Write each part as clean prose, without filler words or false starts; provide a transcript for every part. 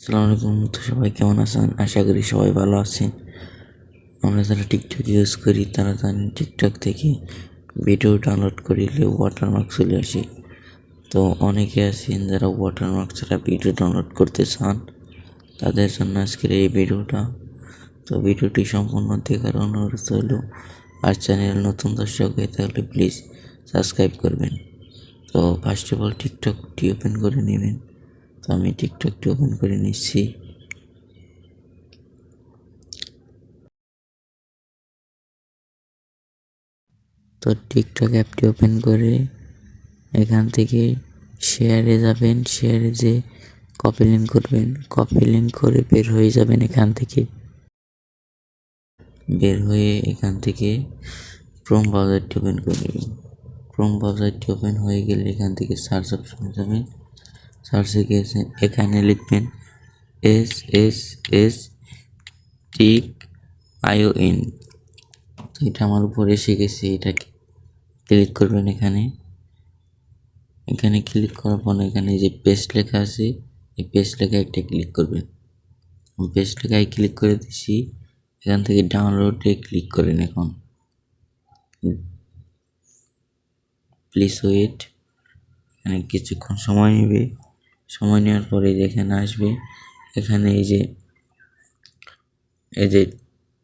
আসসালামু আলাইকুম। তো সবাই কেমন আছেন? আশা করি সবাই ভালো আছেন। আমরা যারা টিকটক ইউজ করি তারা জানেন টিকটক থেকে ভিডিও ডাউনলোড করিলে ওয়াটারমার্ক চলে আসে। তো অনেকে আছেন যারা ওয়াটারমার্ক ছাড়া ভিডিও ডাউনলোড করতে চান, তাদের জন্য আজকের এই ভিডিওটা। তো ভিডিওটি সম্পূর্ণ দেখার অনুরোধ রইল। আর চ্যানেল নতুন দর্শক হয়ে থাকলে প্লিজ সাবস্ক্রাইব করবেন। তো ফার্স্ট অফ অল টিকটকটি ওপেন করে নেবেন। তো আমি টিকটকটি ওপেন করে নিচ্ছি। তো টিকটক অ্যাপটি ওপেন করে এখান থেকে শেয়ারে যাবেন, শেয়ারে যে কপি লিঙ্ক করবেন, কপি লিঙ্ক করে বের হয়ে যাবেন। এখান থেকে বের হয়ে এখান থেকে ক্রোম ব্রাউজারটি ওপেন করে নেবেন। ক্রোম ব্রাউজারটি ওপেন হয়ে গেলে এখান থেকে সার্চ অপশনে যাবেন। সার্চে গিয়ে এখানে লিখবেন এস টিক ION। তো এটা আমার উপরে এসে গেছে, এটাকে ক্লিক করবেন। এখানে ক্লিক করার পর এখানে যে পেস্ট লেখা আছে, এই পেস্ট লেখা একটা ক্লিক করবেন। পেস্ট লেখায় ক্লিক করে দিচ্ছি। এখান থেকে ডাউনলোডে ক্লিক করেন। এখন প্লিজ ওয়েট, এখানে কিছুক্ষণ সময় নেবে। সময় নেওয়ার পরে এখানে আসবে, এখানে এই যে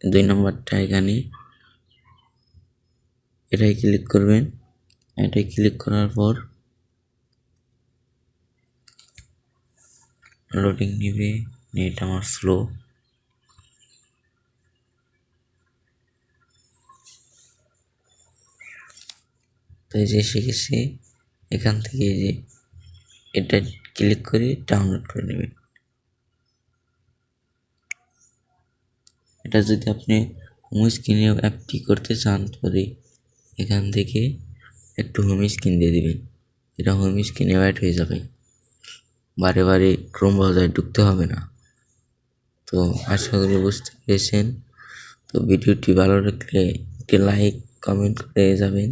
2 নম্বরটা, এখানে এটাই ক্লিক করবেন। এটাই ক্লিক করার পর লোডিং নেবে, নেট আমার স্লো। তো এই যে এসে গেছে। এখান থেকে এই যে এটা ক্লিক করে ডাউনলোড করে নেবেন। এটা যদি আপনি হোম স্ক্রিনে অ্যাপটি করতে চান, তবে এখান থেকে একটু হোম স্ক্রিন দিয়ে দিবেন। এটা হোম স্ক্রিনে অ্যাড হয়ে যাবে, বারে বারে ক্রোম ব্রাউজারে ঢুকতে হবে না। তো আশা করি বুঝতে পেরেছেন। তো ভিডিওটি ভালো লাগলে একটি লাইক কমেন্ট করে যাবেন।